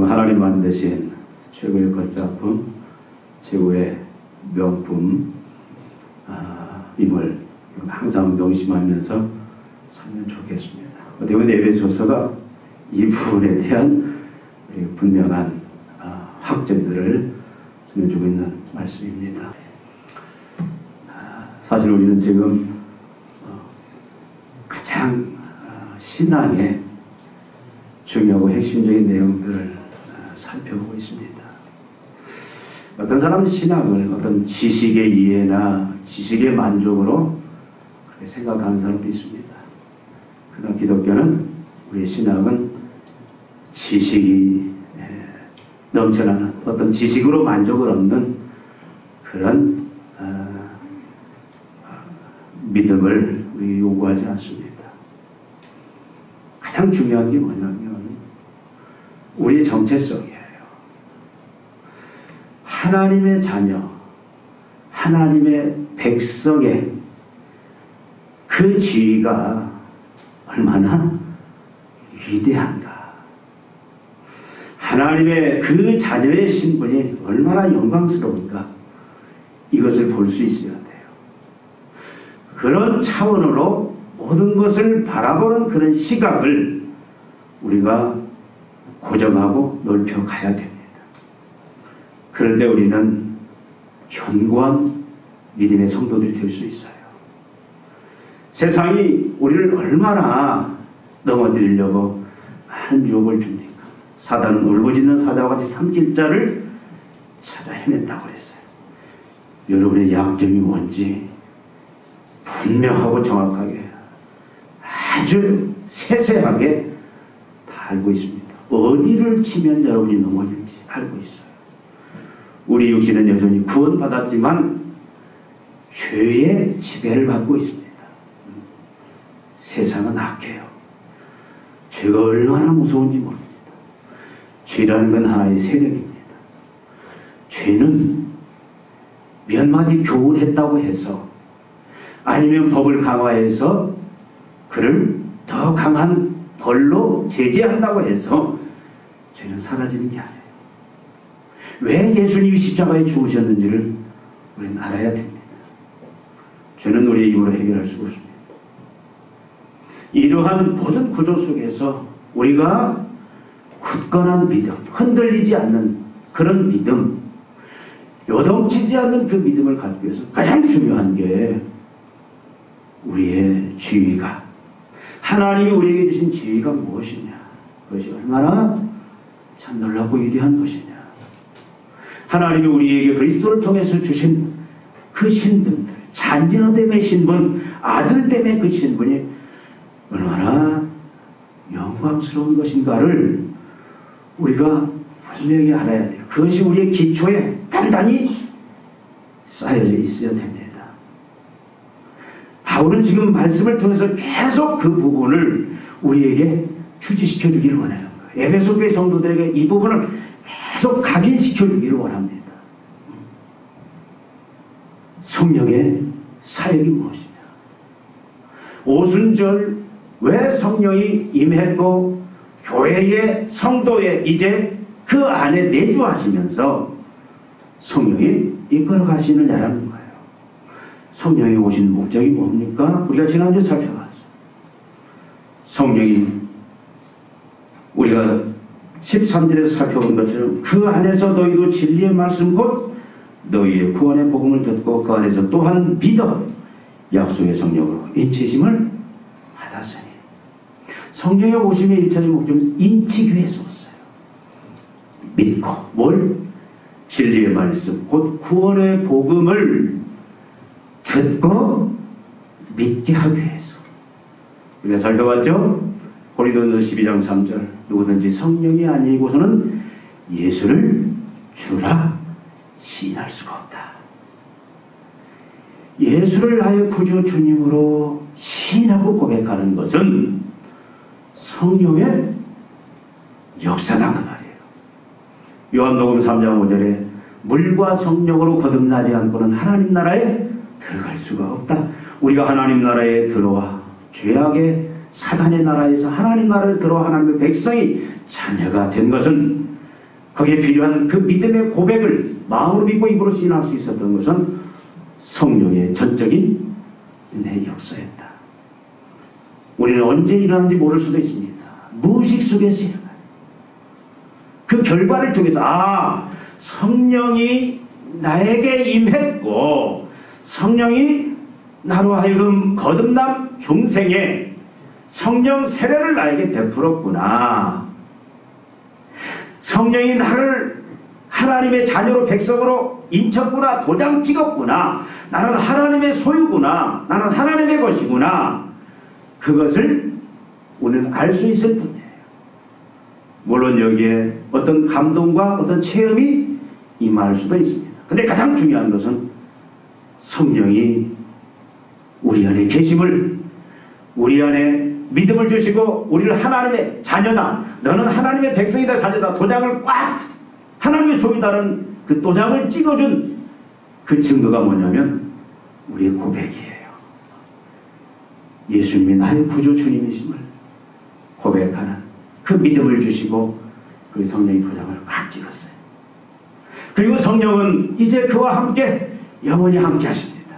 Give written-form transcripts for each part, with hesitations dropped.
하나님 만드신 최고의 걸작품, 최고의 명품 임을 항상 명심하면서 살면 좋겠습니다. 어떻게 보면 에베소서가 이 부분에 대한 분명한 확증들을 전해주고 있는 말씀입니다. 사실 우리는 지금 가장 신앙의 중요하고 핵심적인 내용들을 살펴보고 있습니다. 어떤 사람은 신앙을 어떤 지식의 이해나 지식의 만족으로 그렇게 생각하는 사람도 있습니다. 그러나 기독교는 우리의 신앙은 지식이 넘쳐나는 어떤 지식으로 만족을 얻는 그런 믿음을 우리 요구하지 않습니다. 가장 중요한 게 뭐냐면 우리의 정체성이에요. 하나님의 자녀, 하나님의 백성의 그 지위가 얼마나 위대한가. 하나님의 그 자녀의 신분이 얼마나 영광스러운가. 이것을 볼 수 있어야 돼요. 그런 차원으로 모든 것을 바라보는 그런 시각을 우리가 고정하고 넓혀가야 됩니다. 그런데 우리는 견고한 믿음의 성도들이 될 수 있어요. 세상이 우리를 얼마나 넘어뜨리려고 많은 유혹을 줍니까? 사단은 울부짖는 사자와 같이 삼킬 자를 찾아 헤맨다고 그랬어요. 여러분의 약점이 뭔지 분명하고 정확하게 아주 세세하게 다 알고 있습니다. 어디를 치면 여러분이 넘어질지 알고 있어요. 우리 육신은 여전히 구원받았지만 죄의 지배를 받고 있습니다. 세상은 악해요. 죄가 얼마나 무서운지 모릅니다. 죄라는 건 하나의 세력입니다. 죄는 몇 마디 교훈했다고 해서 아니면 법을 강화해서 그를 더 강한 벌로 제재한다고 해서 죄는 사라지는 게 아니에요. 왜 예수님이 십자가에 죽으셨는지를 우리는 알아야 됩니다. 죄는 우리의 힘으로 해결할 수가 없습니다. 이러한 모든 구조 속에서 우리가 굳건한 믿음, 흔들리지 않는 그런 믿음, 요동치지 않는 그 믿음을 갖기 위해서 가장 중요한 게 우리의 지위가, 하나님이 우리에게 주신 지위가 무엇이냐, 그것이 얼마나 참 놀랍고 위대한 것이냐, 하나님이 우리에게 그리스도를 통해서 주신 그 신분들, 자녀됨의 신분, 아들됨의 그 신분이 얼마나 영광스러운 것인가를 우리가 분명히 알아야 돼요. 그것이 우리의 기초에 단단히 쌓여져 있어야 됩니다. 바울은 지금 말씀을 통해서 계속 그 부분을 우리에게 추지시켜 주기를 원하는 거예요. 에베소 교회 성도들에게 이 부분을 계속 각인시켜 주기를 원합니다. 성령의 사역이 무엇이냐? 오순절 왜 성령이 임했고 교회의 성도에 이제 그 안에 내주하시면서 성령이 이끌어 가시느냐라는 거예요. 성령이 오신 목적이 뭡니까? 우리가 지난주에 살펴봤어요. 성령이 우리가 13절에서 살펴본 것처럼 그 안에서 너희도 진리의 말씀 곧 너희의 구원의 복음을 듣고 그 안에서 또한 믿어 약속의 성령으로 인치심을 받았으니. 성령의 오심의 1차적인 목적은 인치기 위해서 왔어요. 믿고 뭘? 진리의 말씀 곧 구원의 복음을 듣고 믿게 하기 위해서. 우리가 살펴봤죠? 고린도전서 12장 3절 누구든지 성령이 아니고서는 예수를 주라 시인할 수가 없다. 예수를 나의 구주 주님으로 시인하고 고백하는 것은 성령의 역사다 그 말이에요. 요한복음 3장 5절에 물과 성령으로 거듭나지 않고는 하나님 나라에 들어갈 수가 없다. 우리가 하나님 나라에 들어와 죄악의 사단의 나라에서 하나님 나라에 들어와 하나님의 백성이 자녀가 된 것은 거기에 필요한 그 믿음의 고백을 마음으로 믿고 입으로 시인할 수 있었던 것은 성령의 전적인 은혜의 역사였다. 우리는 언제 일어나는지 모를 수도 있습니다. 무의식 속에서 일어나요. 그 결과를 통해서 성령이 나에게 임했고 성령이 나로 하여금 거듭남 중생에 성령 세례를 나에게 베풀었구나. 성령이 나를 하나님의 자녀로 백성으로 인쳤구나. 도장 찍었구나. 나는 하나님의 소유구나. 나는 하나님의 것이구나. 그것을 우리는 알 수 있을 뿐이에요. 물론 여기에 어떤 감동과 어떤 체험이 임할 수도 있습니다. 근데 가장 중요한 것은 성령이 우리 안에 계심을, 우리 안에 믿음을 주시고 우리를 하나님의 자녀다, 너는 하나님의 백성이다, 자녀다, 도장을 꽉 하나님의 소유다라는 그 도장을 찍어준 그 증거가 뭐냐면 우리의 고백이에요. 예수님이 나의 구주 주님이심을 고백하는 그 믿음을 주시고 그 성령의 도장을 꽉 찍었어요. 그리고 성령은 이제 그와 함께 영원히 함께 하십니다.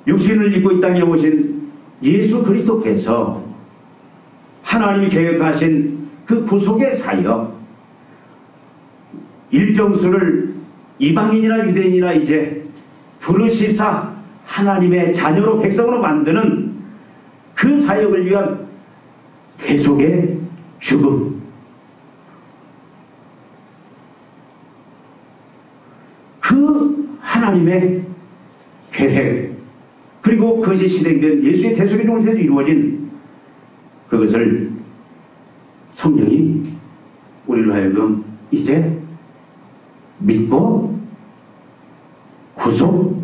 육신을 입고 이 땅에 오신 예수 그리스도께서 하나님이 계획하신 그 구속의 사역, 일정 수를 이방인이나 유대인이나 이제 부르시사 하나님의 자녀로 백성으로 만드는 그 사역을 위한 대속의 죽음, 그 하나님의 계획, 그리고 그것이 실행된 예수의 대속의 죽음을 통해서 이루어진 그것을 성령이 우리로 하여금 이제 믿고 구속,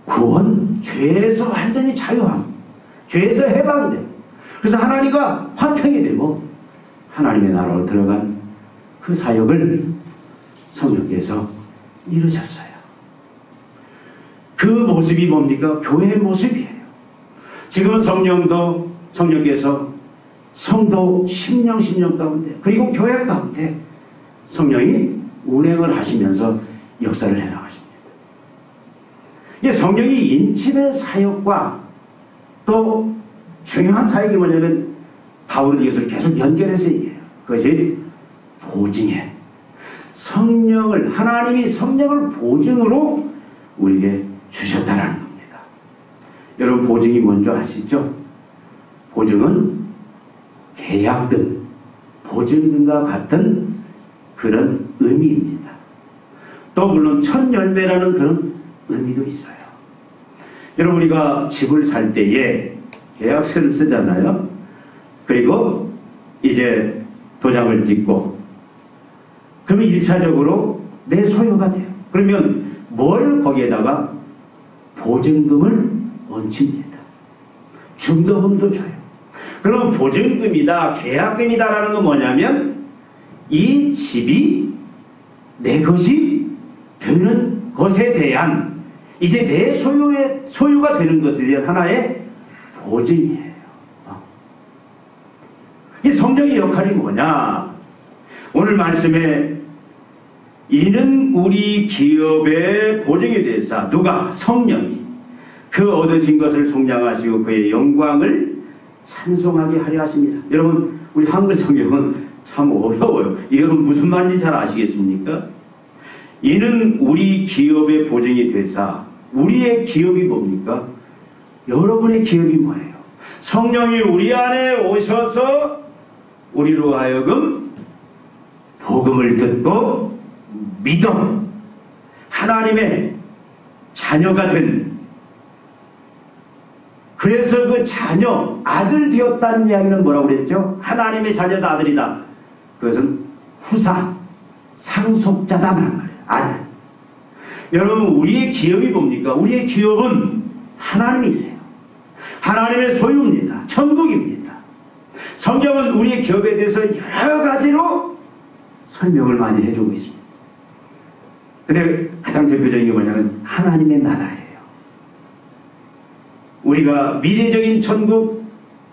구원, 죄에서 완전히 자유함, 죄에서 해방돼. 그래서 하나님과 화평이 되고 하나님의 나라로 들어간 그 사역을 성령께서 이루셨어요. 그 모습이 뭡니까? 교회의 모습이에요. 지금은 성령께서 성도 10년 가운데, 그리고 교회 가운데 성령이 운행을 하시면서 역사를 해나가십니다. 이게 성령이 인치의 사역과 또 중요한 사역이 뭐냐면 바울은 이것을 계속 연결해서 얘기해요. 그것이 보증이에요. 하나님이 성령을 보증으로 우리에게 주셨다는 겁니다. 여러분, 보증이 뭔지 아시죠? 보증은 계약금, 보증금과 같은 그런 의미입니다. 또 물론 첫 열매라는 그런 의미도 있어요. 여러분, 우리가 집을 살 때에 계약서를 쓰잖아요. 그리고 이제 도장을 찍고, 그러면 1차적으로 내 소유가 돼요. 그러면 뭘 거기에다가 보증금을 얹힙니다. 중도금도 줘요. 그럼 보증금이다, 계약금이다라는 건 뭐냐면 이 집이 내 것이 되는 것에 대한, 이제 내 소유가 되는 것에 대한 하나의 보증이에요. 이 성령의 역할이 뭐냐? 오늘 말씀에 이는 우리 기업의 보증이 되사, 누가? 성령이 그 얻으신 것을 속량하시고 그의 영광을 찬송하게 하려 하십니다. 여러분, 우리 한글 성경은 참 어려워요. 이건 무슨 말인지 잘 아시겠습니까? 이는 우리 기업의 보증이 되사, 우리의 기업이 뭡니까? 여러분의 기업이 뭐예요? 성령이 우리 안에 오셔서 우리로 하여금 복음을 듣고 믿어 하나님의 자녀가 된, 그래서 그 자녀, 아들 되었다는 이야기는 뭐라고 그랬죠? 하나님의 자녀다, 아들이다. 그것은 후사, 상속자다 말이에요. 아들. 여러분, 우리의 기업이 뭡니까? 우리의 기업은 하나님이세요. 하나님의 소유입니다. 천국입니다. 성경은 우리의 기업에 대해서 여러 가지로 설명을 많이 해주고 있습니다. 근데 가장 대표적인 게 뭐냐면 하나님의 나라예요. 우리가 미래적인 천국,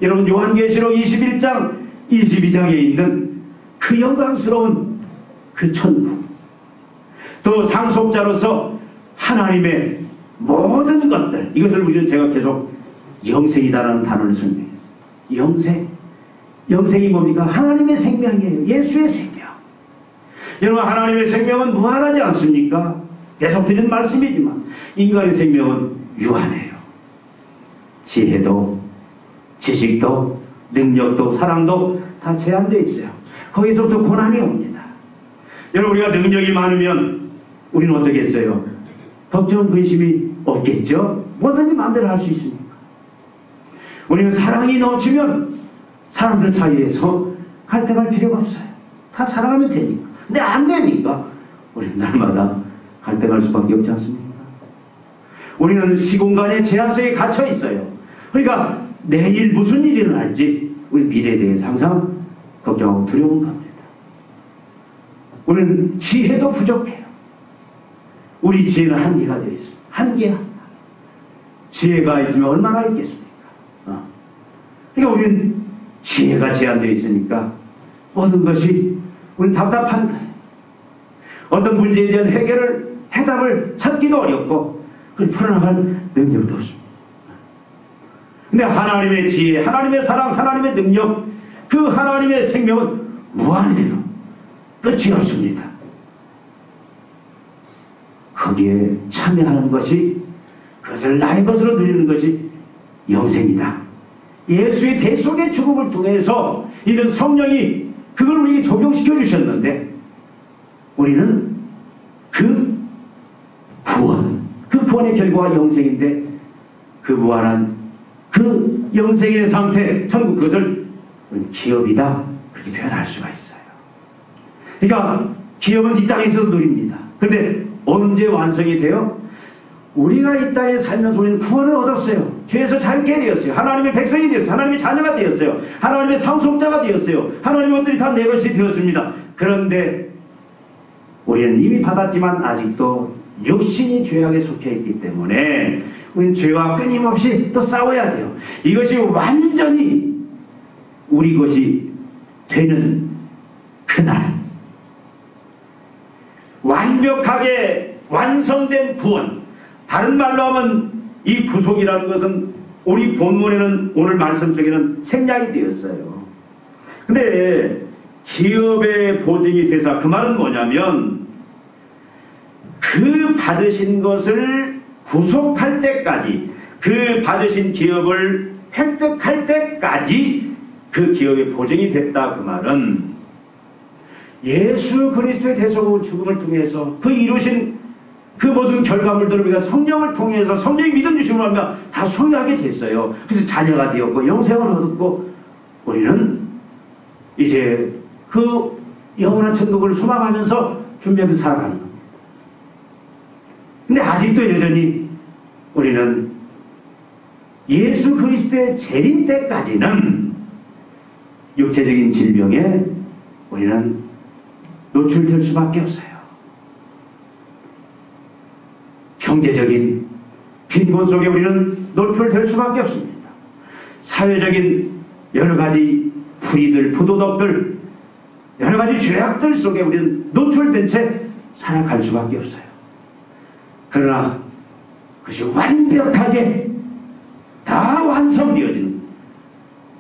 여러분 요한계시록 21장 22장에 있는 그 영광스러운 그 천국, 또 상속자로서 하나님의 모든 것들, 이것을 우리는 제가 계속 영생이다라는 단어를 설명했어요. 영생. 영생이 뭡니까? 하나님의 생명이에요. 예수의 생명. 여러분, 하나님의 생명은 무한하지 않습니까? 계속 드리는 말씀이지만 인간의 생명은 유한해요. 지혜도, 지식도, 능력도, 사랑도 다 제한되어 있어요. 거기서부터 고난이 옵니다. 여러분, 우리가 능력이 많으면 우리는 어떻게 했어요? 걱정, 근심이 없겠죠? 뭐든지 마음대로 할 수 있으니까. 우리는 사랑이 넘치면 사람들 사이에서 갈등할 필요가 없어요. 다 사랑하면 되니까. 근데 안 되니까 우리는 날마다 갈등할 수밖에 없지 않습니까? 우리는 시공간의 제한 속에 갇혀 있어요. 그러니까 내일 무슨 일이 일어날지 우리 미래에 대해서 항상 걱정하고 두려운 겁니다. 우리는 지혜도 부족해요. 우리 지혜는 한계가 되어 있습니다. 한계야. 지혜가 있으면 얼마나 있겠습니까? 그러니까 우리는 지혜가 제한되어 있으니까 모든 것이 우리는 답답한 거예요. 어떤 문제에 대한 해답을 찾기도 어렵고 그걸 풀어나갈 능력도 없습니다. 근데 하나님의 지혜, 하나님의 사랑, 하나님의 능력, 그 하나님의 생명은 무한해요. 끝이 없습니다. 거기에 참여하는 것이, 그것을 나의 것으로 누리는 것이 영생이다. 예수의 대속의 죽음을 통해서 이런 성령이 그걸 우리에게 적용시켜 주셨는데, 우리는 그 구원의 결과가 영생인데, 그 무한한 그 영생의 상태, 천국, 그것을 기업이다, 그렇게 표현할 수가 있어요. 그러니까 기업은 이 땅에서도 누립니다. 그런데 언제 완성이 돼요? 우리가 이 땅에 살면서 우리는 구원을 얻었어요. 죄에서 자유케 되었어요. 하나님의 백성이 되었어요. 하나님의 자녀가 되었어요. 하나님의 상속자가 되었어요. 하나님의 것들이 다 내 것이 되었습니다. 그런데 우리는 이미 받았지만 아직도 육신이 죄악에 속해 있기 때문에 우리는 죄와 끊임없이 또 싸워야 돼요. 이것이 완전히 우리 것이 되는 그날, 완벽하게 완성된 구원, 다른 말로 하면 이 구속이라는 것은 우리 본문에는, 오늘 말씀 속에는 생략이 되었어요. 근데 기업의 보증이 되사, 그 말은 뭐냐면 그 받으신 것을 구속할 때까지, 그 받으신 기업을 획득할 때까지 그 기업의 보증이 됐다. 그 말은 예수 그리스도의 대속의 죽음을 통해서 그 이루신 그 모든 결과물들을 우리가 성령을 통해서, 성령의 믿음 주심으로 하면 다 소유하게 됐어요. 그래서 자녀가 되었고 영생을 얻었고, 우리는 이제 그 영원한 천국을 소망하면서 준비하면서 살아가는 겁니다. 근데 아직도 여전히 우리는 예수 그리스도의 재림 때까지는 육체적인 질병에 우리는 노출될 수밖에 없어요. 경제적인 빈곤 속에 우리는 노출될 수밖에 없습니다. 사회적인 여러 가지 불의들, 부도덕들, 여러 가지 죄악들 속에 우리는 노출된 채 살아갈 수밖에 없어요. 그러나 그것이 완벽하게 다 완성되어지는,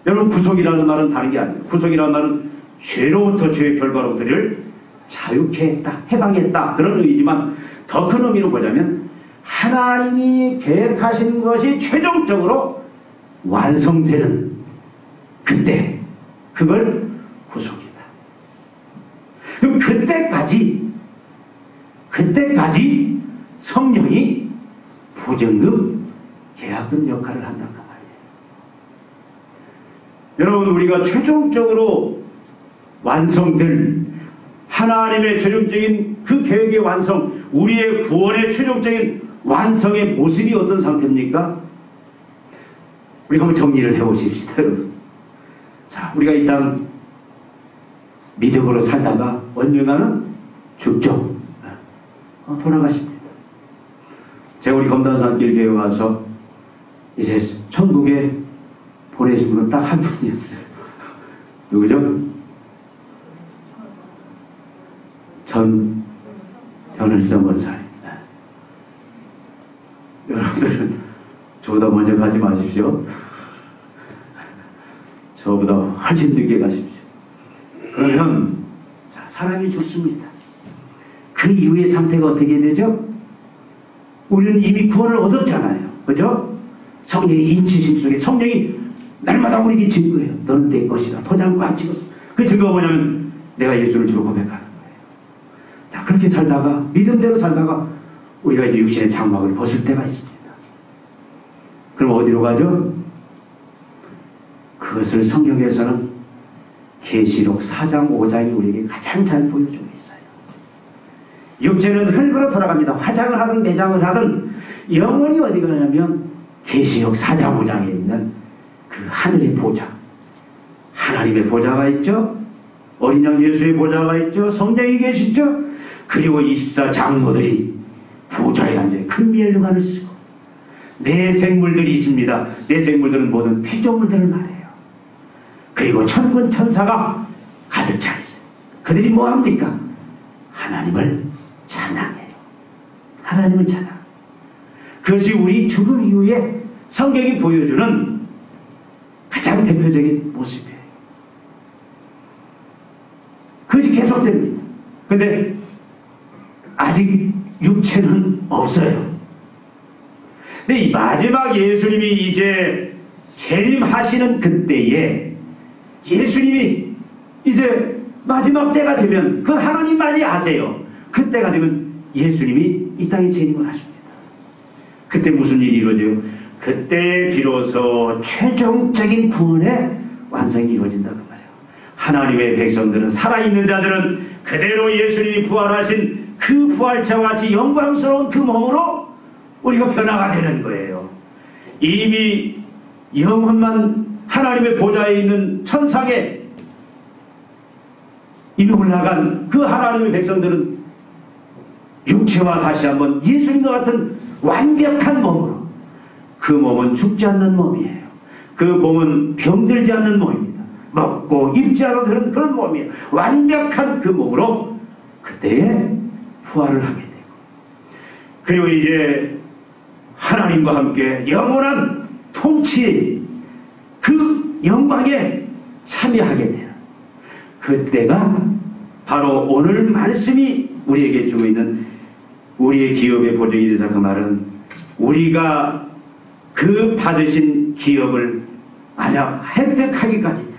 여러분, 구속이라는 말은 다른 게 아니에요. 구속이라는 말은 죄로부터, 죄의 결과로부터를 자유케 했다, 해방했다, 그런 의미지만 더 큰 의미로 보자면 하나님이 계획하신 것이 최종적으로 완성되는 그때, 그걸 구속이다. 그럼 그때까지 성령이 보증금, 계약금 역할을 한단 말이에요. 여러분, 우리가 최종적으로 완성될 하나님의 최종적인 그 계획의 완성, 우리의 구원의 최종적인 완성의 모습이 어떤 상태입니까? 우리가 한번 정리를 해보십시다, 여러분. 자, 우리가 이 땅 믿음으로 살다가 언젠가는 죽죠. 돌아가십니다. 제가 우리 검단산길 교회 와서 이제 천국에 보내신 분은 딱 한 분이었어요. 누구죠? 전을성 권사님. 여러분들은 저보다 먼저 가지 마십시오. 저보다 훨씬 늦게 가십시오. 그러면 자, 사람이 죽습니다. 그 이후의 상태가 어떻게 되죠? 우리는 이미 구원을 얻었잖아요. 그죠? 성령의 인치심 속에 성령이 날마다 우리에게 증거해요. 너는 내 것이다. 도장을 꽉 찍었어. 그 증거가 뭐냐면 내가 예수를 주로 고백하는 거예요. 자, 그렇게 살다가 믿음대로 살다가 우리가 이제 육신의 장막을 벗을 때가 있습니다. 그럼 어디로 가죠? 그것을 성경에서는 계시록 4장 5장이 우리에게 가장 잘 보여주고 있어요. 육체는 흙으로 돌아갑니다. 화장을 하든 매장을 하든 영혼이 어디 가냐면 계시록 4장 5장에 있는 그 하늘의 보좌, 하나님의 보좌가 있죠. 어린 양 예수의 보좌가 있죠. 성령이 계시죠. 그리고 24장로들이 보좌에 앉아 큰 멸류관을 쓰고 내 생물들이 있습니다. 내 생물들은 모든 피조물들을 말해요. 그리고 천군 천사가 가득 차 있어요. 그들이 뭐합니까? 하나님을 찬양해요. 하나님을 찬양. 그것이 우리 죽음 이후에 성경이 보여주는 가장 대표적인 모습이에요. 그것이 계속됩니다. 근데 아직 육체는 없어요. 근데 이 마지막 예수님이 이제 재림하시는 그때에 예수님이 이제 마지막 때가 되면 그 하나님만이 아세요. 그때가 되면 예수님이 이 땅에 재림을 하십니다. 그때 무슨 일이 이루어져요? 그때 비로소 최종적인 구원의 완성이 이루어진다 그 말이에요. 하나님의 백성들은, 살아있는 자들은 그대로 예수님이 부활하신 그 부활체와 같이 영광스러운 그 몸으로 우리가 변화가 되는 거예요. 이미 영혼만 하나님의 보좌에 있는 천상에 이미 올라간 그 하나님의 백성들은 육체와 다시 한번 예수님과 같은 완벽한 몸으로, 그 몸은 죽지 않는 몸이에요. 그 몸은 병들지 않는 몸입니다. 먹고 입지 않는 그런 몸이에요. 완벽한 그 몸으로 그때에 부활을 하게 되고, 그리고 이제 하나님과 함께 영원한 통치, 그 영광에 참여하게 되는 그때가 바로 오늘 말씀이 우리에게 주고 있는 우리의 기업의 보증이 되사, 그 말은 우리가 그 받으신 기업을 만약 획득하기까지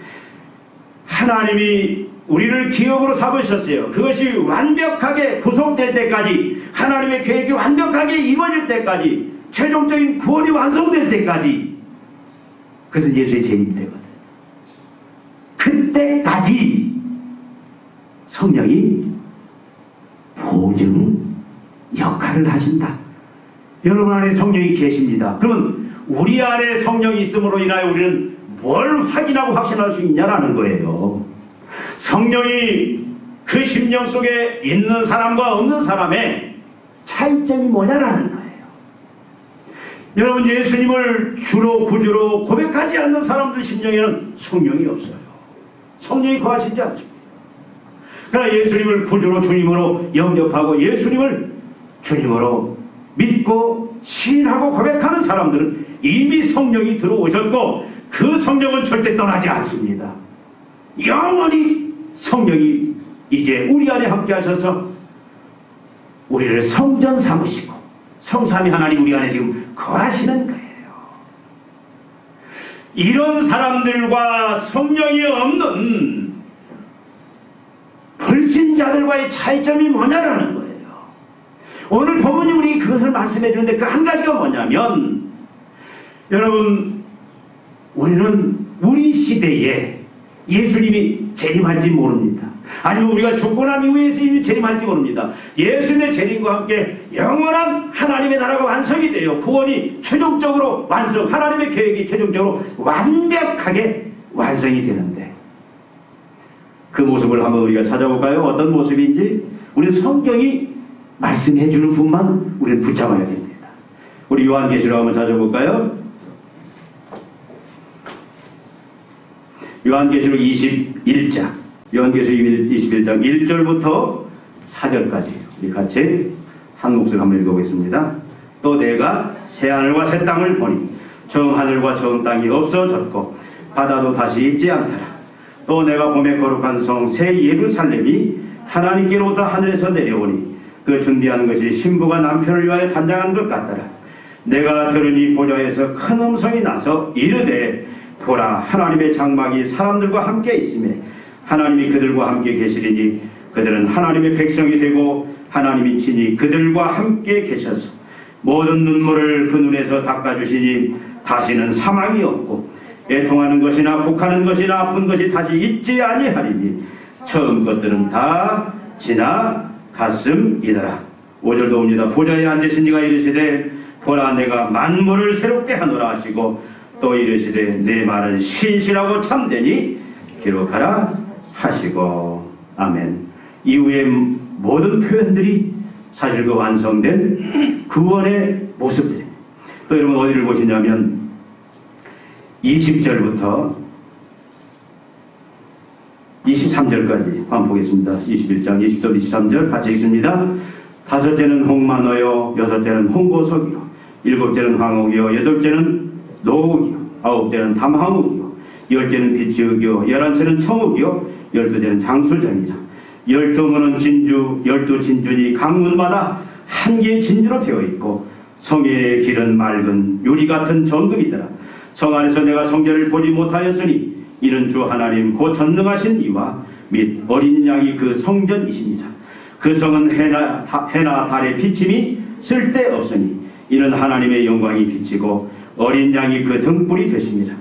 하나님이 우리를 기업으로 삼으셨어요. 그것이 완벽하게 구성될 때까지, 하나님의 계획이 완벽하게 이루어질 때까지, 최종적인 구원이 완성될 때까지, 그것은 예수의 재림이 되거든. 그때까지 성령이 보증 역할을 하신다. 여러분 안에 성령이 계십니다. 그러면 우리 안에 성령이 있음으로 인하여 우리는 뭘 확인하고 확신할 수 있냐라는 거예요. 성령이 그 심령 속에 있는 사람과 없는 사람의 차이점이 뭐냐라는 거예요. 여러분, 예수님을 주로 구주로 고백하지 않는 사람들 심령에는 성령이 없어요. 성령이 거하시지 않습니다. 그러나 예수님을 구주로 주님으로 영접하고 예수님을 주님으로 믿고 신하고 고백하는 사람들은 이미 성령이 들어오셨고, 그 성령은 절대 떠나지 않습니다. 영원히 성령이 이제 우리 안에 함께 하셔서 우리를 성전 삼으시고 성삼위 하나님 우리 안에 지금 거하시는 거예요. 이런 사람들과 성령이 없는 불신자들과의 차이점이 뭐냐라는 거예요. 오늘 본문이 우리 그것을 말씀해 주는데 그 한 가지가 뭐냐면, 여러분, 우리는 우리 시대에 예수님이 재림할지 모릅니다. 아니면 우리가 죽고 난 이후에 예수님이 재림할지 모릅니다. 예수님의 재림과 함께 영원한 하나님의 나라가 완성이 돼요. 구원이 최종적으로 완성, 하나님의 계획이 최종적으로 완벽하게 완성이 되는데, 그 모습을 한번 우리가 찾아볼까요? 어떤 모습인지 우리 성경이 말씀해 주는 분만 우리는 붙잡아야 됩니다. 우리 요한계시록 한번 찾아볼까요? 요한계시록 21장, 요한계시록 21장 1절부터 4절까지 우리 같이 한 목소리 한번 읽어보겠습니다. 또 내가 새하늘과 새 땅을 보니 처음 하늘과 처음 땅이 없어졌고 바다도 다시 있지 않더라. 또 내가 봄에 거룩한 성 새 예루살렘이 하나님께로부터 하늘에서 내려오니 그 준비하는 것이 신부가 남편을 위하여 단장한 것 같더라. 내가 들으니 보좌에서 큰 음성이 나서 이르되 보라, 하나님의 장막이 사람들과 함께 있으며 하나님이 그들과 함께 계시리니 그들은 하나님의 백성이 되고 하나님이 친히 그들과 함께 계셔서 모든 눈물을 그 눈에서 닦아주시니 다시는 사망이 없고 애통하는 것이나 곡하는 것이나 아픈 것이 다시 있지 아니하리니 처음 것들은 다 지나갔음이더라. 5절도 옵니다. 보좌에 앉으신 이가 이르시되 보라, 내가 만물을 새롭게 하노라 하시고 또 이르시되 내 말은 신실하고 참되니 기록하라 하시고. 아멘. 이후의 모든 표현들이 사실 그 완성된 구원의 모습들입니다. 또 여러분 어디를 보시냐면 20절부터 23절까지 한번 보겠습니다. 21장 20절 23절 같이 읽습니다. 다섯째는 홍만어요, 여섯째는 홍보석이요, 일곱째는 황옥이요, 여덟째는 노옥이요, 아홉째는 담황옥이요, 열째는 비치흑이요, 열한째는 청옥이요, 열두째는 장수정이라. 12문은 진주, 12진주니 강문마다 한 개의 진주로 되어 있고 성의 길은 맑은 유리 같은 정금이더라. 성 안에서 내가 성전을 보지 못하였으니 이는 주 하나님 곧 전능하신 이와 및 어린 양이 그 성전이십니다. 그 성은 해나 달의 비침이 쓸데없으니 이는 하나님의 영광이 비치고 어린 양이 그 등불이 되십니다.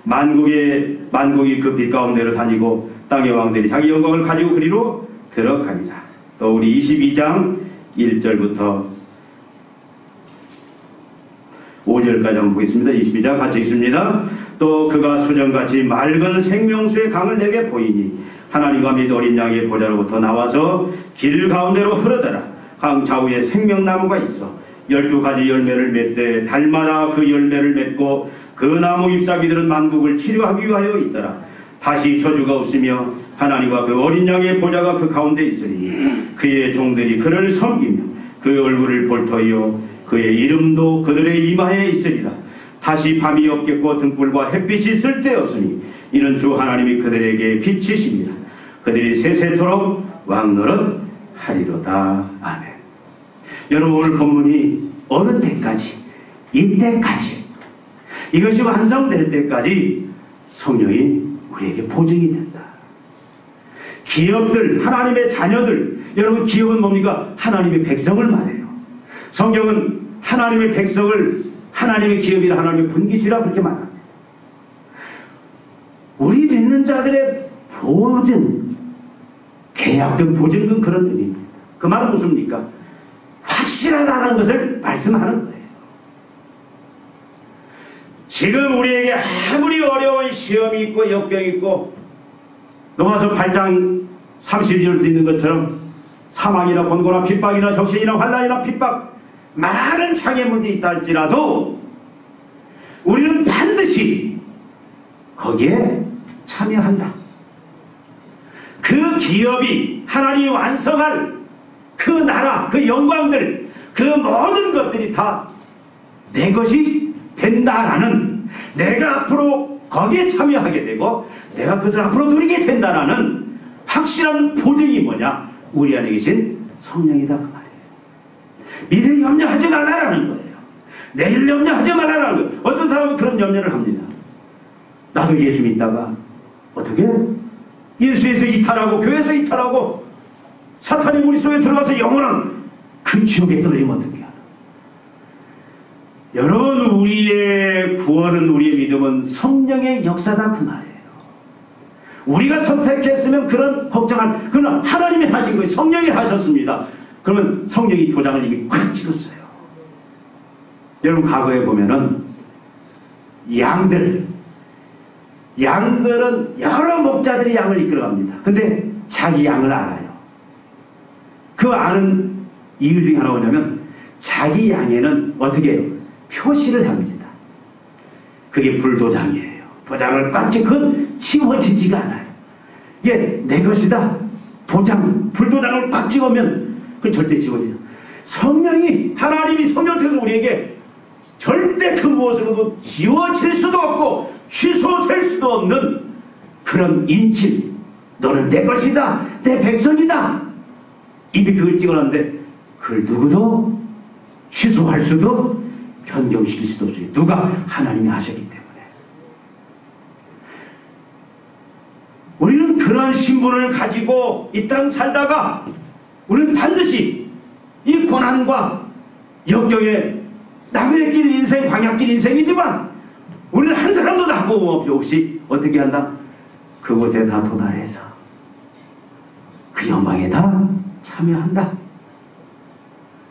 만국이 그 빛 가운데로 다니고 땅의 왕들이 자기 영광을 가지고 그리로 들어가니라. 또 우리 22장 1절부터 5절까지 한번 보겠습니다. 22장 같이 읽습니다. 또 그가 수정같이 맑은 생명수의 강을 내게 보이니 하나님과 및 어린 양의 보좌로부터 나와서 길 가운데로 흐르더라. 강 좌우에 생명나무가 있어 12가지 열매를 맺되 달마다 그 열매를 맺고 그 나무 잎사귀들은 만국을 치료하기 위하여 있더라. 다시 저주가 없으며 하나님과 그 어린 양의 보좌가 그 가운데 있으니 그의 종들이 그를 섬기며 그의 얼굴을 볼 터이요 그의 이름도 그들의 이마에 있으리라. 다시 밤이 없겠고 등불과 햇빛이 쓸데없으니 이는 주 하나님이 그들에게 빛이십니다. 그들이 세세토록 왕노릇 하리로다. 아멘. 여러분 오늘 본문이 어느 때까지, 이때까지, 이것이 완성될 때까지 성령이 우리에게 보증이 된다. 기업들, 하나님의 자녀들, 여러분 기업은 뭡니까? 하나님의 백성을 말해요. 성경은 하나님의 백성을 하나님의 기업이라 하나님의 분깃이라 그렇게 말합니다. 우리 믿는 자들의 보증, 계약금, 보증금 그런 의미입니다. 그 말은 무슨입니까? 확실하다는 것을 말씀하는 거예요. 지금 우리에게 아무리 어려운 시험이 있고 역병이 있고 로마서 8장 32절도 있는 것처럼 사망이나 곤고나 핍박이나 적신이나 환난이나 핍박 많은 장애물들이 있다 할지라도 우리는 반드시 거기에 참여한다. 그 기업이 하나님이 완성할 그 나라, 그 영광들, 그 모든 것들이 다 내 것이 된다라는, 내가 앞으로 거기에 참여하게 되고 내가 그것을 앞으로 누리게 된다라는 확실한 보증이 뭐냐? 우리 안에 계신 성령이다 그 말이에요. 미래 염려하지 말라라는 거예요. 내일 염려하지 말라라는 거예요. 어떤 사람은 그런 염려를 합니다. 나도 예수 믿다가 어떻게 예수에서 이탈하고 교회에서 이탈하고 사탄의 무리속에 들어가서 영원한 그 지옥에 떨어지면 어떻게 하나. 여러분 우리의 구원은, 우리의 믿음은 성령의 역사다 그 말이에요. 우리가 선택했으면 그런 걱정할, 그러나 하나님이 하신 거예요. 성령이 하셨습니다. 그러면 성령이 도장을 이미 꽉 찍었어요. 여러분 과거에 보면은 양들은 여러 목자들이 양을 이끌어갑니다. 근데 자기 양을 알아요. 그 아는 이유 중에 하나가 뭐냐면 자기 양에는 어떻게 해요? 표시를 합니다. 그게 불도장이에요. 도장을 꽉 찍은 지워지지가 않아요. 이게 내 것이다. 도장, 불도장을 팍 찍으면 그건 절대 지워지죠. 성령이, 하나님이 성령 통해서 우리에게 절대 그 무엇으로도 지워질 수도 없고 취소될 수도 없는 그런 인침. 너는 내 것이다. 내 백성이다. 이미 그걸 찍어놨는데 그걸 누구도 취소할 수도 변경시킬 수도 없어요. 누가? 하나님이 하셨기 때문에. 우리는 그런 신분을 가지고 이 땅 살다가 우리는 반드시 이 고난과 역경에 나그네길 인생, 광야길 인생이지만 우리는 한 사람도 나고 없이 어떻게 한다? 그곳에 다 도달해서 그 영광에 다 참여한다.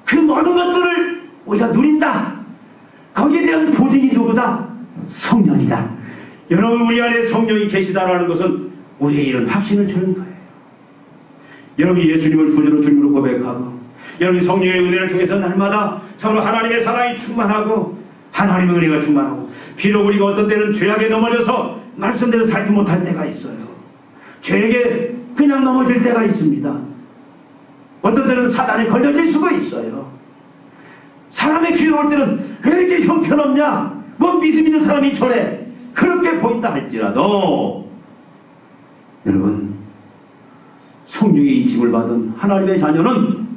그 모든 것들을 우리가 누린다. 거기에 대한 보증이 누구다? 성령이다. 여러분, 우리 안에 성령이 계시다라는 것은 우리에게 이런 확신을 주는 거예요. 여러분이 예수님을 구주로 주님으로 고백하고 여러분이 성령의 은혜를 통해서 날마다 참으로 하나님의 사랑이 충만하고 하나님의 은혜가 충만하고 비록 우리가 어떤 때는 죄악에 넘어져서 말씀대로 살지 못할 때가 있어요. 죄에게 그냥 넘어질 때가 있습니다. 어떤 때는 사단에 걸려질 수가 있어요. 사람의 귀로 올 때는 왜 이렇게 형편없냐? 뭐 믿음 있는 사람이 저래? 그렇게 보인다 할지라도 여러분, 성령의 인침을 받은 하나님의 자녀는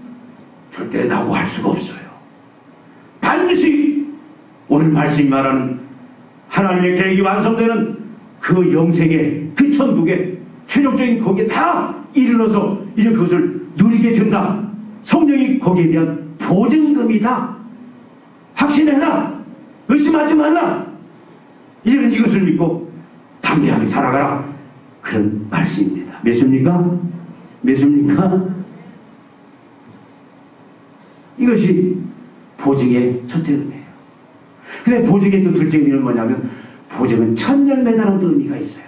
절대 낙오할 수가 없어요. 반드시 오늘 말씀이 말하는 하나님의 계획이 완성되는 그 영생에, 그 천국에 최종적인 거기에 다 이르러서 이제 그것을 누리게 된다. 성령이 거기에 대한 보증금이다. 확신해라. 의심하지 말라. 이제는 이것을 믿고 담대하게 살아가라. 그런 말씀입니다. 믿습니까? 믿습니까? 이것이 보증의 첫째 의미예요. 근데 보증의 또 둘째 의미는 뭐냐면 보증은 첫 열매라는 또 의미가 있어요.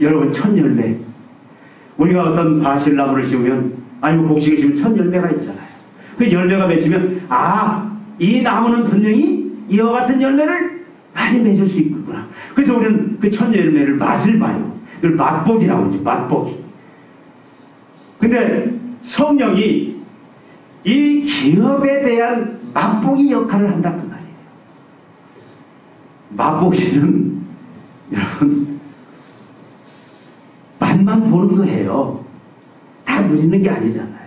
여러분, 첫 열매. 우리가 어떤 과실나무를 심으면 아니면 곡식을 심으면 첫 열매가 있잖아요. 그 열매가 맺히면 이 나무는 분명히 이와 같은 열매를 많이 맺을 수 있구나. 그래서 우리는 그 첫 열매를 맛을 봐요. 그걸 맛보기라고 하죠. 맛보기. 근데 성령이 이 기업에 대한 맛보기 역할을 한다 그 말이에요. 맛보기는 여러분 맛만 보는 거예요. 다 누리는 게 아니잖아요.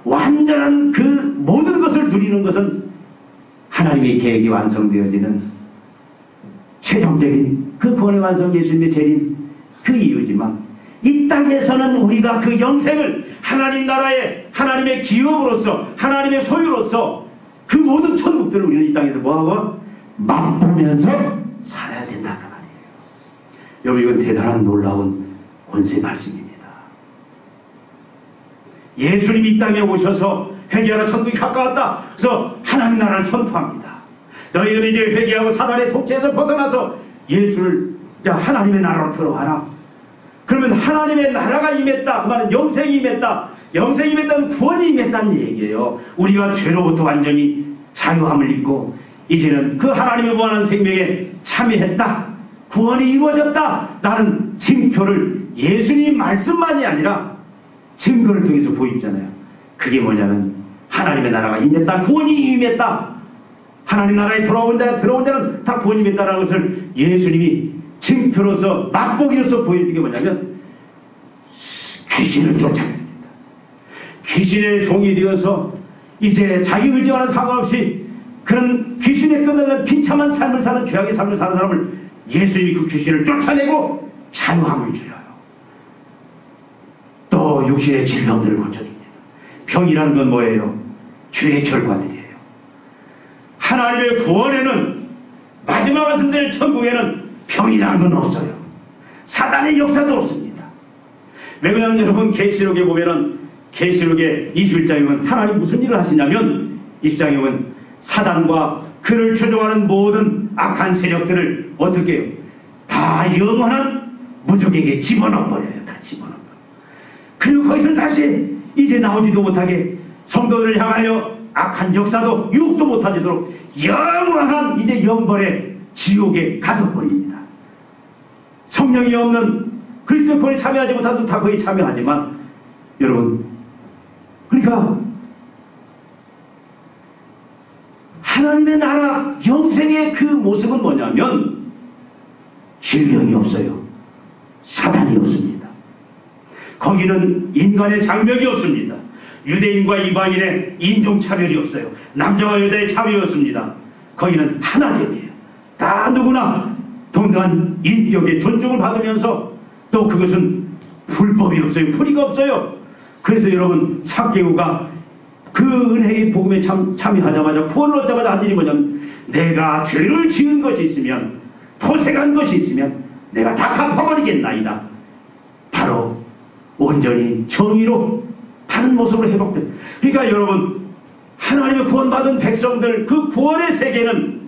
완전한 그 모든 것을 누리는 것은 하나님의 계획이 완성되어지는 최종적인 그 구원의 완성 예수님의 재림 그 이유지만 이 땅에서는 우리가 그 영생을 하나님 나라의 하나님의 기업으로서 하나님의 소유로서 그 모든 천국들을 우리는 이 땅에서 뭐하고? 맛보면서 살아야 된다는 말이에요. 여러분, 이건 대단한 놀라운 권세 말씀입니다. 예수님이 이 땅에 오셔서 회개하라 천국이 가까웠다. 그래서 하나님 나라를 선포합니다. 너희들은 이제 회개하고 사단의 통치에서 벗어나서 예수를 하나님의 나라로 들어와라. 그러면 하나님의 나라가 임했다. 그 말은 영생이 임했다. 영생이 임했다는 구원이 임했다는 얘기예요. 우리가 죄로부터 완전히 자유함을 입고 이제는 그 하나님의 무한한 생명에 참여했다. 구원이 이루어졌다. 라는 증표를 예수님 말씀만이 아니라 증거를 통해서 보이잖아요. 그게 뭐냐면 하나님의 나라가 임했다. 구원이 임했다. 하나님 나라에 들어온 자는 다 구원이 임했다는 것을 예수님이 증표로서 맛보기로서 보여준 게 뭐냐면 귀신을 쫓아냅니다. 귀신의 종이 되어서 이제 자기 의지와는 상관없이 그런 귀신에 끝나는 비참한 삶을 사는 죄악의 삶을 사는 사람을 예수님이 그 귀신을 쫓아내고 자유함을 주어요. 또 육신의 질병들을 고쳐줍니다. 병이라는 건 뭐예요? 죄의 결과들이에요. 하나님의 구원에는 마지막 것은 될 천국에는 병이라는 건 없어요. 사단의 역사도 없습니다. 왜 그러냐면 여러분, 계시록에 보면은 계시록의 21장에 보면 하나님 무슨 일을 하시냐면 20장에 보면 사단과 그를 추종하는 모든 악한 세력들을 어떻게 해요? 다 영원한 무적에게 집어넣어버려요. 다 집어넣어버려요. 그리고 거기서 다시 이제 나오지도 못하게 성도들을 향하여 악한 역사도 유혹도 못하도록 영원한 이제 영벌의 지옥에 가둬버립니다. 성령이 없는 그리스도의 구원에 참여하지 못하는 다 거의 참여하지만 여러분, 그러니까 하나님의 나라 영생의 그 모습은 뭐냐면 질병이 없어요. 사단이 없습니다. 거기는 인간의 장벽이 없습니다. 유대인과 이방인의 인종차별이 없어요. 남자와 여자의 차별이 없습니다. 거기는 하나됨이에요. 다 누구나 동등한 인격의 존중을 받으면서 또 그것은 불법이 없어요. 불의가 없어요. 그래서 여러분, 삭개오가 그 은혜의 복음에 참여하자마자 구원을 얻자마자 한 일이 뭐냐면 내가 죄를 지은 것이 있으면 토색한 것이 있으면 내가 다 갚아버리겠나이다. 바로 온전히 정의로 다른 모습으로 회복된. 그러니까 여러분, 하나님의 구원받은 백성들 그 구원의 세계는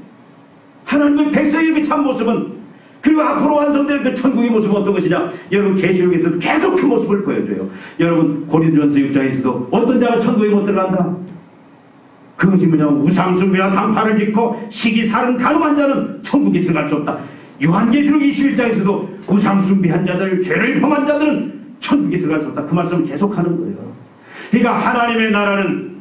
하나님의 백성의 그 참모습은 그리고 앞으로 완성될 그 천국의 모습은 어떤 것이냐? 여러분, 계시록에서도 계속 그 모습을 보여줘요. 여러분, 고린도전서 6장에서도 어떤 자가 천국에 못 들어간다? 그것이 뭐냐면 우상숭배와 당파를 짓고 시기살은 간음한 자는 천국에 들어갈 수 없다. 요한계시록 21장에서도 우상숭배한 자들, 죄를 범한 자들은 천국에 들어갈 수 없다. 그 말씀을 계속하는 거예요. 그러니까 하나님의 나라는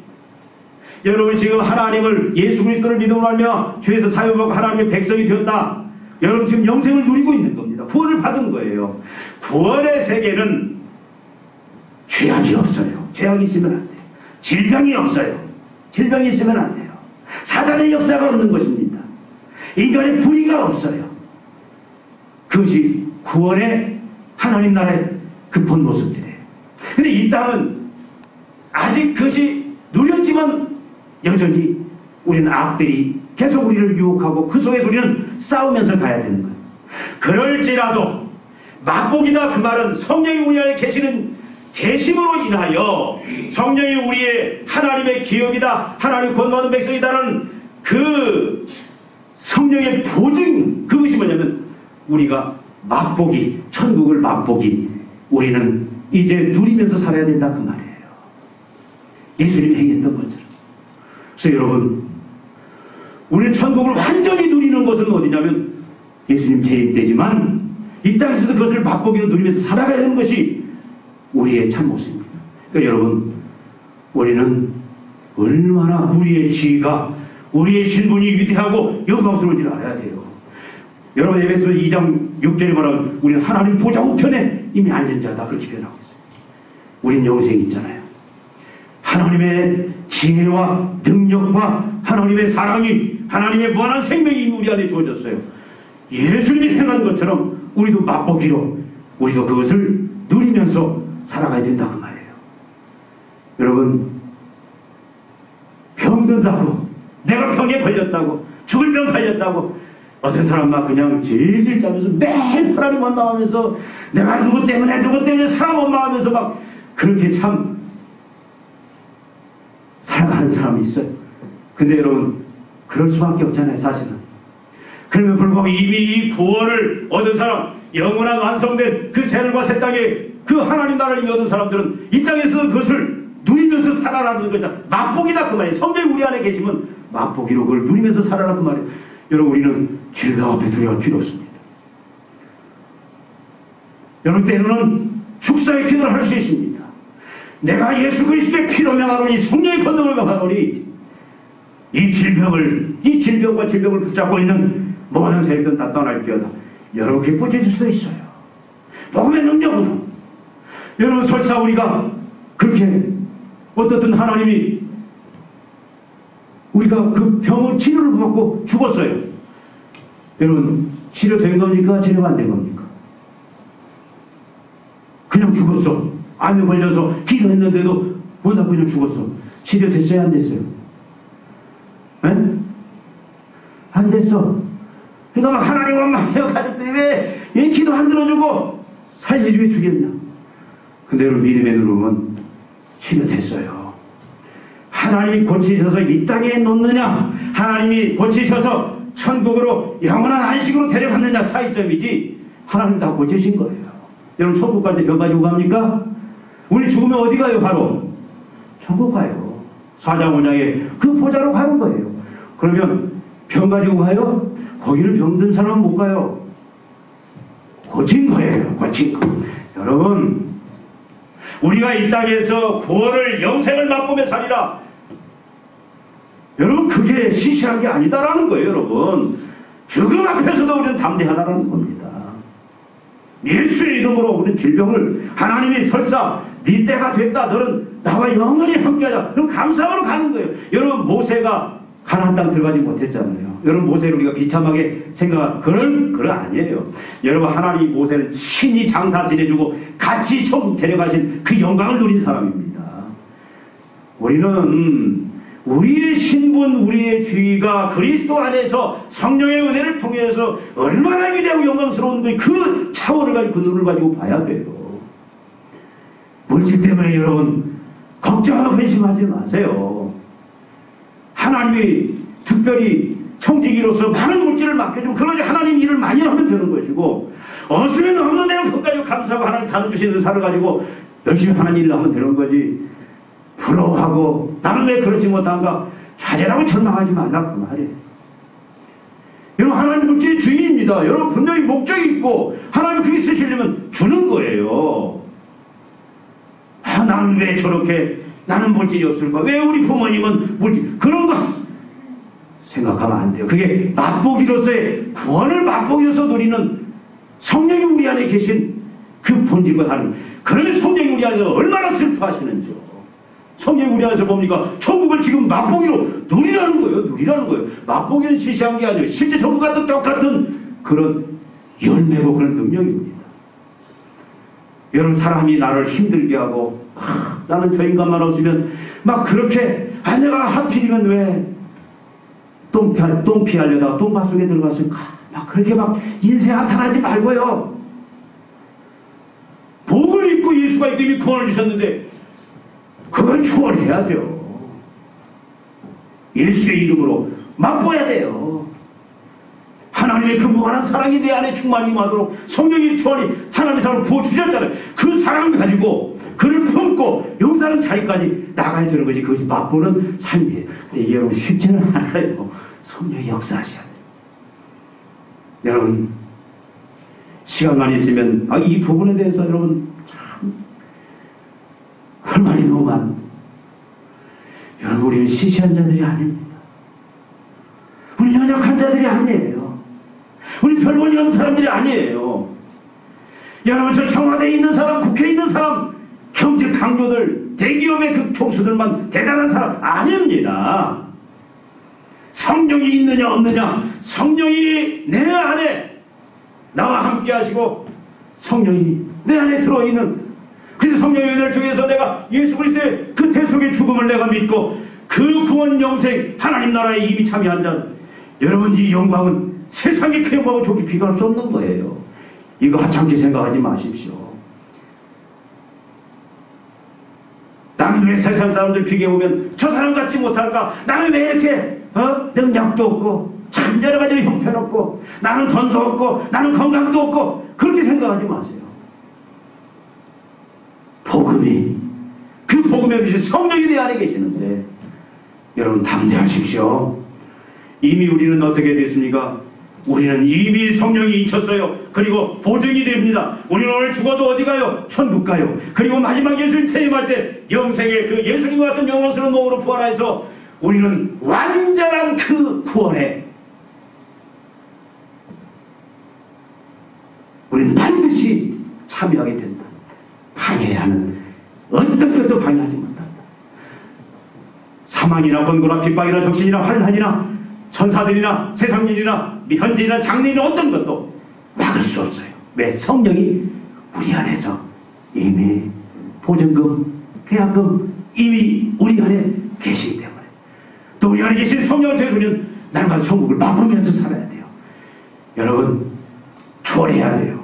여러분, 지금 하나님을 예수 그리스도를 믿음으로 알며 죄에서 사유받고 하나님의 백성이 되었다. 여러분, 지금 영생을 누리고 있는 겁니다. 구원을 받은 거예요. 구원의 세계는 죄악이 없어요. 죄악이 있으면 안 돼요. 질병이 없어요. 질병이 있으면 안 돼요. 사단의 역사가 없는 것입니다. 인간의 불의가 없어요. 그것이 구원의 하나님 나라의 그 본 모습들이에요. 근데 이 땅은 아직 그것이 누렸지만 여전히 우리는 악들이 계속 우리를 유혹하고 그 속에서 우리는 싸우면서 가야 되는 거예요. 그럴지라도 맛보기다 그 말은 성령이 우리 안에 계시는 계심으로 인하여 성령이 우리의 하나님의 기업이다, 하나님 구원받은 백성이다라는 그 성령의 보증, 그것이 뭐냐면 우리가 맛보기, 천국을 맛보기, 우리는 이제 누리면서 살아야 된다 그 말이에요. 예수님이 행했던 것처럼. 그래서 여러분, 우리는 천국을 완전히 누리는 것은 어디냐면 예수님 재림 때지만 이 땅에서도 그것을 맛보기로 누리면서 살아가야 하는 것이 우리의 참모습입니다. 그러니까 여러분, 우리는 얼마나 우리의 지위가, 우리의 신분이 위대하고 영광스러운 줄 알아야 돼요. 여러분, 에베소 2장 6절에 말하면 우리는 하나님 보좌 우편에 이미 앉은 자다, 그렇게 표현하고 있어요. 우린 영생이 있잖아요. 하나님의 지혜와 능력과 하나님의 사랑이, 하나님의 무한한 생명이 우리 안에 주어졌어요. 예수님이 행한 것처럼 우리도 맛보기로 우리도 그것을 누리면서 살아가야 된다 그 말이에요. 여러분, 병든다고, 내가 병에 걸렸다고, 죽을 병 걸렸다고, 어떤 사람 막 그냥 제일 짜면서 매일 하나님 원망하면서 내가 누구 때문에 사람 원망하면서 막 그렇게 참 살아가는 사람이 있어요. 근데 여러분, 그럴 수밖에 없잖아요, 사실은. 그러면 불구하고 이미 이 구원을 얻은 사람, 영원한 완성된 그 새하늘과 새 땅에 그 하나님 나라를 얻은 사람들은 이 땅에서 그것을 누리면서 살아라는 것이다. 맛보기다 그 말이에요. 성령이 우리 안에 계시면 맛보기로 그걸 누리면서 살아라 그 말이에요. 여러분, 우리는 질병 앞에 두려워할 필요 없습니다. 여러분, 때로는 축사의 기도를 할 수 있습니다. 내가 예수 그리스도의 피로 명하노니 성령의 권능을 명하노니 이 질병과 질병을 붙잡고 있는 모든 세력은 다 떠날지어다. 여러분, 기뻐질 수도 있어요. 복음의 능력으로. 여러분, 설사 우리가 그렇게 어떻든 하나님이 우리가 그 병을 치료를 받고 죽었어요. 여러분, 치료된 겁니까? 치료가 안 된 겁니까? 그냥 죽었어. 암에 걸려서 기도했는데도 보다 그냥 죽었어. 치료됐어요? 안 됐어요? 에? 안 됐어. 그러니까 막 하나님 원망해요. 가족들이 왜 기도 안 들어주고 살지 왜 죽였냐? 근데 여러분, 믿음의 누름은 치료됐어요. 하나님이 고치셔서 이 땅에 놓느냐, 하나님이 고치셔서 천국으로 영원한 안식으로 데려갔느냐 차이점이지, 하나님 다 고치신 거예요. 여러분, 천국 갈 때 병 가지고 갑니까? 우리 죽으면 어디 가요? 바로 천국 가요. 4장 5장에 그 보좌로 가는 거예요. 그러면 병 가지고 가요? 거기를 병든 사람은 못 가요. 고친 거예요. 고친 거. 여러분, 우리가 이 땅에서 구원을 영생을 맛보며 살리라. 여러분, 그게 시시한 게 아니다라는 거예요. 여러분, 죽음 앞에서도 우리는 담대하다라는 겁니다. 예수의 이름으로 우리는 질병을 하나님이 설사 네 때가 됐다, 너는 나와 영원히 함께하자, 그럼 감사하러 가는 거예요. 여러분, 모세가 가나안 땅 들어가지 못했잖아요. 여러분, 모세를 우리가 비참하게 생각한 그런 아니에요. 여러분, 하나님이 모세를 친히 장사 지내주고 같이 천국 데려가신 그 영광을 누린 사람입니다. 우리는 우리의 신분, 우리의 주의가 그리스도 안에서 성령의 은혜를 통해서 얼마나 위대하고 영광스러운지 그 차원을 가지고 그 눈을 가지고 봐야 돼요. 물질 때문에 여러분 걱정하고 회심하지 마세요. 하나님이 특별히 청지기로서 많은 물질을 맡겨주면 그러지 하나님 일을 많이 하면 되는 것이고, 없으면 없는 대로 그것까지 감사하고 하나님 다뤄주신 은사를 가지고 열심히 하나님 일을 하면 되는 거지, 부러워하고 나는 왜 그렇지 못한가 좌절하고 절망하지 말라 그 말이에요. 여러분, 하나님 물질의 주인입니다. 여러분, 분명히 목적이 있고 하나님 그게 쓰시려면 주는 거예요. 나는 왜 저렇게 나는 물질이 없을까? 왜 우리 부모님은 물질, 그런 거 생각하면 안 돼요. 그게 맛보기로서의 구원을 맛보기로서 누리는 성령이 우리 안에 계신 그 본질과 다른, 그러면 성령이 우리 안에서 얼마나 슬퍼하시는지요. 성령이 우리 안에서 뭡니까? 천국을 지금 맛보기로 누리라는 거예요. 누리라는 거예요. 맛보기는 시시한 게 아니에요. 실제 천국과 똑같은 그런 열매고 그런 능력입니다. 여러분, 사람이 나를 힘들게 하고 나는 저 인간만 없으면 막 그렇게, 내가 하필이면 왜 똥 피하려다가 똥밭 속에 들어갔을까, 막 그렇게 막 인생 한탄하지 말고요. 복을 입고 예수가 이미 구원을 주셨는데 그걸 초월해야죠. 예수의 이름으로 맛보야 돼요. 하나님의 그 무한한 사랑이 내 안에 충만히 임하도록 성령이 주하니 하나님의 사랑을 부어주셨잖아요. 그 사랑을 가지고 그를 품고 용서하는 자리까지 나가야 되는 것이 그것이 맛보는 삶이에요. 근데 이게 여러분 쉽지는 않아요. 성령이 역사하셔야 돼요. 여러분, 시간만 있으면 이 부분에 대해서 여러분 참 할 말이 너무 많아요. 여러분, 우리는 시시한 자들이 아닙니다. 우리 연약한 자들이 아니에요. 우리 별볼일 없는 사람들이 아니에요. 여러분, 저 청와대에 있는 사람, 국회에 있는 사람, 경제 강요들, 대기업의 그 총수들만 대단한 사람 아닙니다. 성령이 있느냐 없느냐, 성령이 내 안에 나와 함께 하시고 성령이 내 안에 들어있는, 그래서 성령의 은혜를 통해서 내가 예수 그리스도의 그 대속의 죽음을 내가 믿고 그 구원 영생 하나님 나라에 이미 참여한 자, 여러분, 이 영광은 세상의 그 영광을 좋게 비교할 수 없는 거예요. 이거 하찮게 생각하지 마십시오. 나는 왜 세상 사람들 비교해보면 저 사람 같지 못할까? 나는 왜 이렇게 능력도 없고 참 여러 가지로 형편없고 나는 돈도 없고 나는 건강도 없고, 그렇게 생각하지 마세요. 복음이, 그 복음에 계신 성령이 내 안에 계시는데 여러분 담대하십시오. 이미 우리는 어떻게 됐습니까? 우리는 이미 성령이 인쳤어요. 그리고 보증이 됩니다. 우리는 오늘 죽어도 어디 가요? 천국 가요. 그리고 마지막 예수님 퇴임할 때 영생의 그 예수님과 같은 영광스러운 몸으로 부활해서 우리는 완전한 그 구원에 우리는 반드시 참여하게 된다. 방해하는 어떤 것도 방해하지 못한다. 사망이나 권고나 핍박이나 적신이나 환난이나 천사들이나 세상일이나 현재나 장래나 어떤 것도 막을 수 없어요. 왜? 성령이 우리 안에서 이미 보증금, 계약금 이미 우리 안에 계시기 때문에, 또 우리 안에 계신 성령을 통해서 우리는 날마다 천국을 맛보면서 살아야 돼요. 여러분, 초월해야 돼요.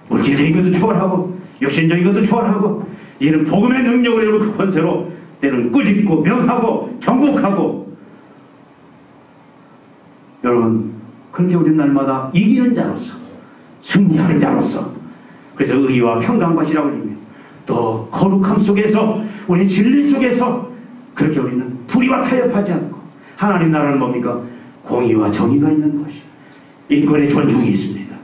물질적인 것도 초월하고 육신적인 것도 초월하고, 이는 복음의 능력으로 여러분 그 권세로 때는 꾸짖고 명하고 정복하고, 여러분 그렇게 우리는 날마다 이기는 자로서 승리하는 자로서, 그래서 의와 평강과 지라고 합니다. 또 거룩함 속에서 우리 진리 속에서 그렇게 우리는 불의와 타협하지 않고, 하나님 나라는 뭡니까? 공의와 정의가 있는 것이, 인권의 존중이 있습니다.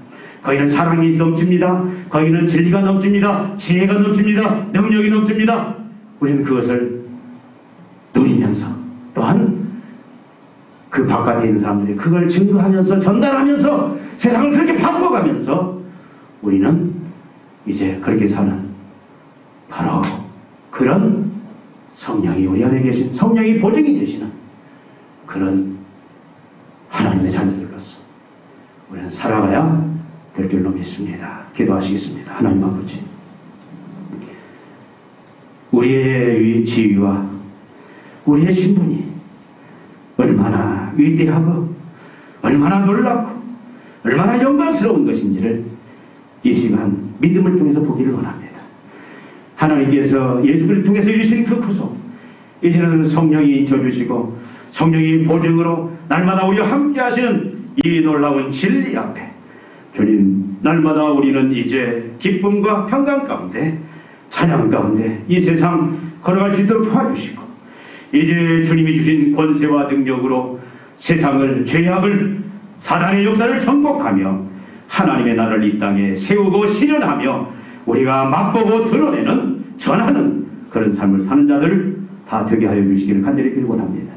거기는 사랑이 넘칩니다. 거기는 진리가 넘칩니다. 지혜가 넘칩니다. 능력이 넘칩니다. 우리는 그것을 누리면서 또한 그 바깥에 있는 사람들이 그걸 증거하면서 전달하면서 세상을 그렇게 바꿔가면서 우리는 이제 그렇게 사는 바로 그런 성령이 우리 안에 계신, 성령이 보증이 되시는 그런 하나님의 자녀들로서 우리는 살아가야 될 줄로 믿습니다. 기도하시겠습니다. 하나님 아버지, 우리의 지위와 우리의 신분이 얼마나 위대하고 얼마나 놀랍고 얼마나 영광스러운 것인지를 이 시간 믿음을 통해서 보기를 원합니다. 하나님께서 예수 그리스도를 통해서 이루신 그 구속, 이제는 성령이 져주시고 성령이 보증으로 날마다 우리와 함께 하시는 이 놀라운 진리 앞에 주님, 날마다 우리는 이제 기쁨과 평강 가운데, 찬양 가운데 이 세상 걸어갈 수 있도록 도와주시고, 이제 주님이 주신 권세와 능력으로 세상을, 죄악을, 사단의 역사를 정복하며 하나님의 나라를 이 땅에 세우고 실현하며 우리가 맛보고 드러내는, 전하는 그런 삶을 사는 자들 다 되게 하여 주시기를 간절히 기원합니다.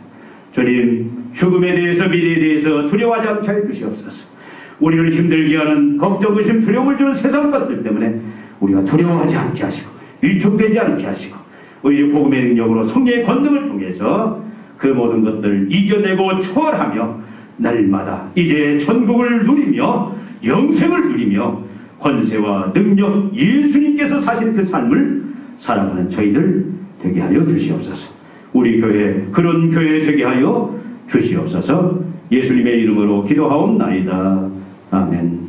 주님, 죽음에 대해서, 미래에 대해서 두려워하지 않게 하여 주시옵소서. 우리를 힘들게 하는 걱정, 의심, 두려움을 주는 세상 것들 때문에 우리가 두려워하지 않게 하시고 위축되지 않게 하시고 오히려 복음의 능력으로 성령의 권능을 통해서 그 모든 것들을 이겨내고 초월하며 날마다 이제 천국을 누리며 영생을 누리며 권세와 능력, 예수님께서 사신 그 삶을 살아가는 저희들 되게 하여 주시옵소서. 우리 교회, 그런 교회 되게 하여 주시옵소서. 예수님의 이름으로 기도하옵나이다. 아멘.